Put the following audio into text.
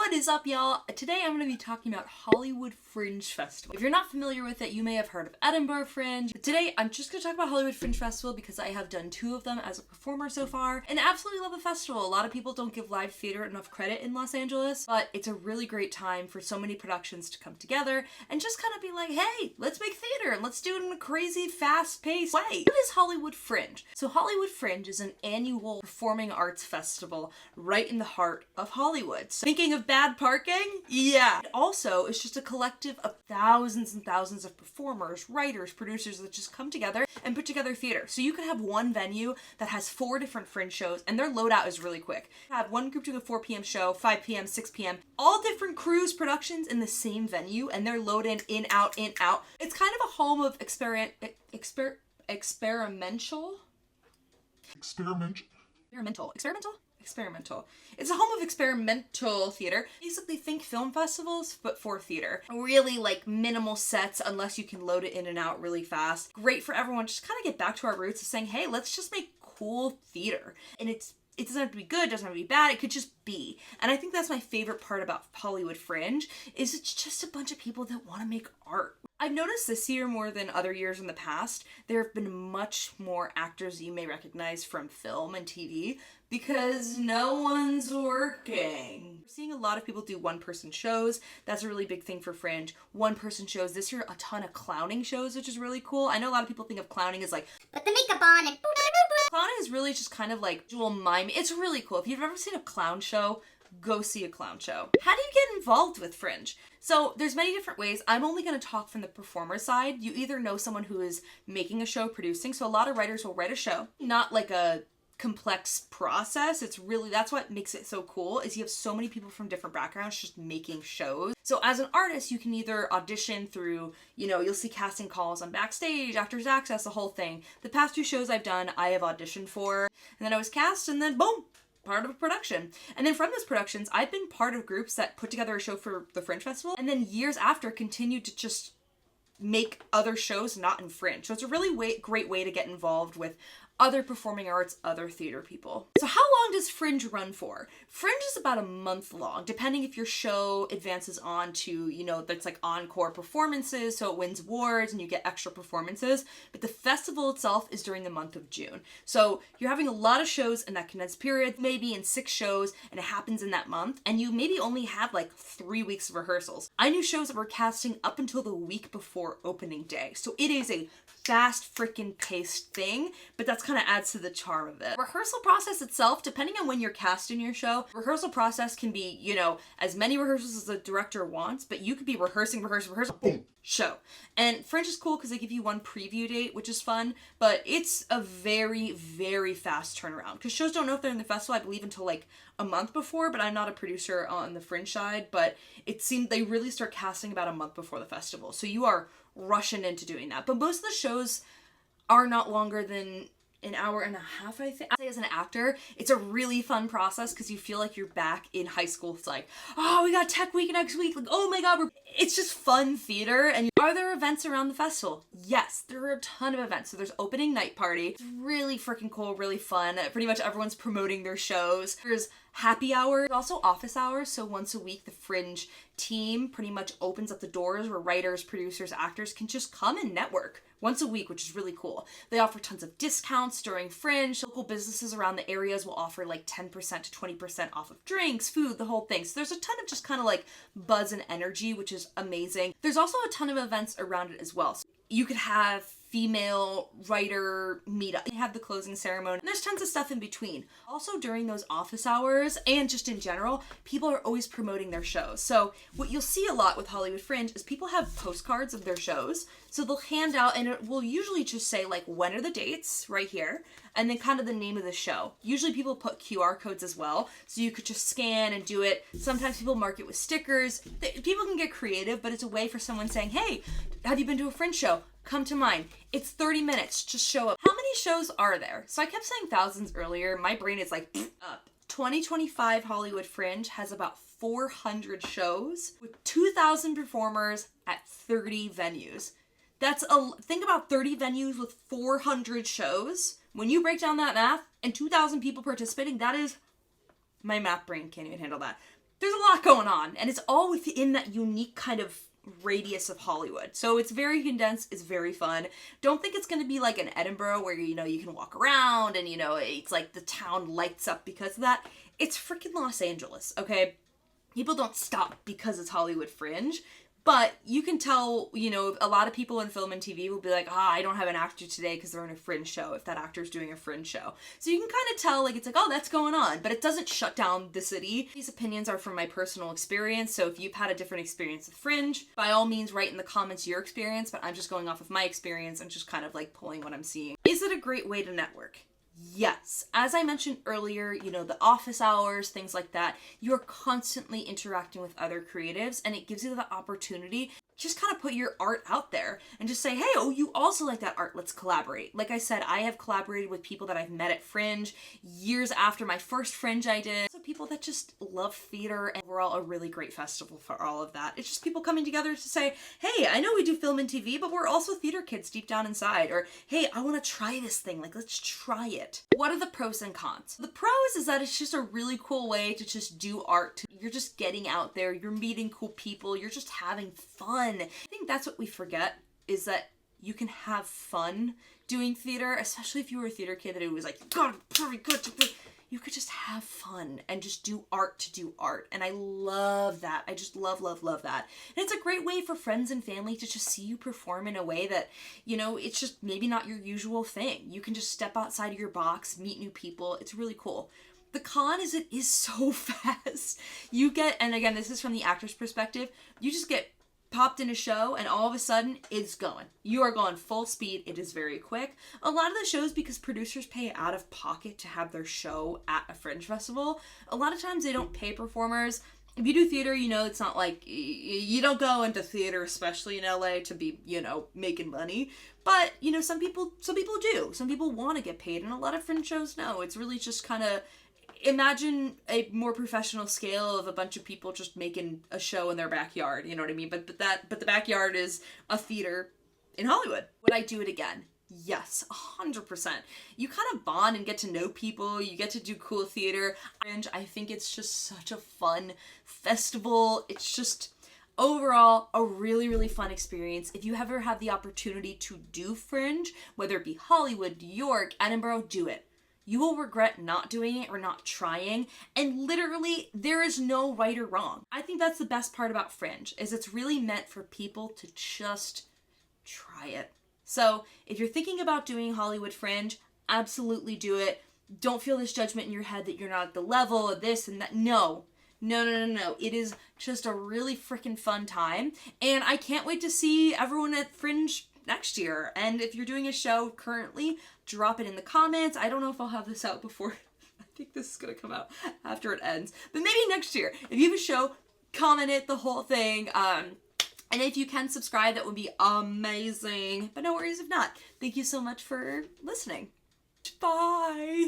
What is up, y'all? Today I'm going to be talking about Hollywood Fringe Festival. If you're not familiar with it, you may have heard of Edinburgh Fringe. But today I'm just going to talk about Hollywood Fringe Festival because I have done 2 of them as a performer so far and absolutely love the festival. A lot of people don't give live theater enough credit in Los Angeles, but it's a really great time for so many productions to come together and just kind of be like, hey, let's make theater and let's do it in a crazy, fast-paced way. What is Hollywood Fringe? So Hollywood Fringe is an annual performing arts festival right in the heart of Hollywood. So thinking of bad parking? Yeah. It also is just a collective of thousands and thousands of performers, writers, producers that just come together and put together theater. So you could have one venue that has 4 different Fringe shows and their loadout is really quick. You have one group doing a 4 p.m. show, 5 p.m., 6 p.m., all different crews, productions in the same venue and they're loaded in, out, in, out. It's kind of a home of experimental? Experimental. It's a home of experimental theater. Basically think film festivals, but for theater. Really like minimal sets unless you can load it in and out really fast. Great for everyone to just kind of get back to our roots of saying, hey, let's just make cool theater. And it doesn't have to be good, it doesn't have to be bad, it could just be. And I think that's my favorite part about Hollywood Fringe, is it's just a bunch of people that want to make art. I've noticed this year more than other years in the past, there have been much more actors you may recognize from film and TV because no one's working. We're seeing a lot of people do one-person shows. That's a really big thing for Fringe. One-person shows. This year, a ton of clowning shows, which is really cool. I know a lot of people think of clowning as like, put the makeup on and clowning is really just kind of like visual mime. It's really cool. If you've ever seen a clown show, go see a clown show. How do you get involved with Fringe? So there's many different ways. I'm only going to talk from the performer side. You either know someone who is making a show, producing. So a lot of writers will write a show, not like a complex process. It's really, that's what makes it so cool, is you have so many people from different backgrounds just making shows. So as an artist, you can either audition through, you'll see casting calls on Backstage, Actors Access, the whole thing. The past 2 shows I've done, I have auditioned for, and then I was cast, and then boom, part of a production. And then from those productions, I've been part of groups that put together a show for the Fringe Festival, and then years after continued to just make other shows not in Fringe. So it's a really great way to get involved with other performing arts, other theater people. So how long does Fringe run for? Fringe is about a month long, depending if your show advances on to, that's like encore performances, so it wins awards and you get extra performances. But the festival itself is during the month of June. So you're having a lot of shows in that condensed period, maybe in 6 shows, and it happens in that month, and you maybe only have like 3 weeks of rehearsals. I knew shows that were casting up until the week before opening day. So it is a fast freaking paced thing, but that's kind of adds to the charm of it. Rehearsal process itself, depending on when you're cast in your show, rehearsal process can be, as many rehearsals as the director wants, but you could be rehearsing, boom, show. And Fringe is cool because they give you one preview date, which is fun, but it's a very, very fast turnaround because shows don't know if they're in the festival, I believe, until like a month before, but I'm not a producer on the Fringe side, but it seemed they really start casting about a month before the festival. So you are rushing into doing that. But most of the shows are not longer than an hour and a half, I think. I say as an actor, it's a really fun process because you feel like you're back in high school. It's like, oh, we got Tech Week next week. Like, oh my God, it's just fun theater. And are there events around the festival? Yes, there are a ton of events. So there's opening night party. It's really freaking cool, really fun. Pretty much everyone's promoting their shows. There's happy hours, also office hours. So once a week, the Fringe team pretty much opens up the doors where writers, producers, actors can just come and network once a week, which is really cool. They offer tons of discounts during Fringe. Local businesses around the areas will offer like 10% to 20% off of drinks, food, the whole thing. So there's a ton of just kind of like buzz and energy, which is amazing. There's also a ton of events around it as well. So you could have female writer meetup. They have the closing ceremony. And there's tons of stuff in between. Also during those office hours and just in general, people are always promoting their shows. So what you'll see a lot with Hollywood Fringe is people have postcards of their shows. So they'll hand out, and it will usually just say like, when are the dates right here? And then kind of the name of the show. Usually people put QR codes as well. So you could just scan and do it. Sometimes people mark it with stickers. People can get creative, but it's a way for someone saying, hey, have you been to a Fringe show? Come to mine. It's 30 minutes. Just show up. How many shows are there? So I kept saying thousands earlier. My brain is like up. 2025 Hollywood Fringe has about 400 shows with 2,000 performers at 30 venues. Think about 30 venues with 400 shows. When you break down that math and 2,000 people participating, that is, my math brain can't even handle that. there's a lot going on, and it's all within that unique kind of radius of Hollywood. So it's very condensed, it's very fun. Don't think it's going to be like in Edinburgh where, you know, you can walk around and, you know, it's like the town lights up because of that. It's freaking Los Angeles, okay? People don't stop because it's Hollywood Fringe. But you can tell, you know, a lot of people in film and TV will be like, I don't have an actor today because they're in a Fringe show, if that actor's doing a Fringe show. So you can kind of tell, like, it's like, oh, that's going on. But it doesn't shut down the city. These opinions are from my personal experience. So if you've had a different experience with Fringe, by all means, write in the comments your experience. But I'm just going off of my experience and just kind of like pulling what I'm seeing. Is it a great way to network? Yes. As I mentioned earlier, you know, the office hours, things like that, you're constantly interacting with other creatives, and it gives you the opportunity just kind of put your art out there and just say, hey, oh, you also like that art, let's collaborate. Like I said, I have collaborated with people that I've met at Fringe years after my first Fringe I did. So people that just love theater, and we're all a really great festival for all of that. It's just people coming together to say, hey, I know we do film and TV, but we're also theater kids deep down inside. Or, hey, I want to try this thing, like, let's try it. What are the pros and cons? The pros is that it's just a really cool way to just do art. You're just getting out there, you're meeting cool people, you're just having fun. I think that's what we forget, is that you can have fun doing theater, especially if you were a theater kid that it was like, you gotta be perfect, good to be. You could just have fun and just do art to do art. And I love that. I just love, love, love that. And it's a great way for friends and family to just see you perform in a way that, you know, it's just maybe not your usual thing. You can just step outside of your box, meet new people. It's really cool. The con is it is so fast. You get, and again, this is from the actor's perspective, you just get popped in a show and all of a sudden it's going. You are going full speed. It is very quick. A lot of the shows, because producers pay out of pocket to have their show at a Fringe festival, a lot of times they don't pay performers. If you do theater, you know, it's not like you don't go into theater, especially in LA, to be, you know, making money. But, you know, some people do. Some people want to get paid, and a lot of Fringe shows, no. It's really just kind of, imagine a more professional scale of a bunch of people just making a show in their backyard, you know what I mean? But the backyard is a theater in Hollywood. Would I do it again? Yes, 100%. You kind of bond and get to know people. You get to do cool theater. And I think it's just such a fun festival. It's just overall a really, really fun experience. If you ever have the opportunity to do Fringe, whether it be Hollywood, New York, Edinburgh, do it. You will regret not doing it or not trying, and literally there is no right or wrong. I think that's the best part about Fringe, is it's really meant for people to just try it. So if you're thinking about doing Hollywood Fringe, absolutely do it. Don't feel this judgment in your head that you're not at the level of this and that. No. It is just a really freaking fun time, and I can't wait to see everyone at Fringe next year. And if you're doing a show currently, drop it in the comments. I don't know if I'll have this out before. I think this is gonna come out after it ends, but maybe next year. If you have a show, comment it, the whole thing. And if you can subscribe, that would be amazing. But no worries if not. Thank you so much for listening. Bye.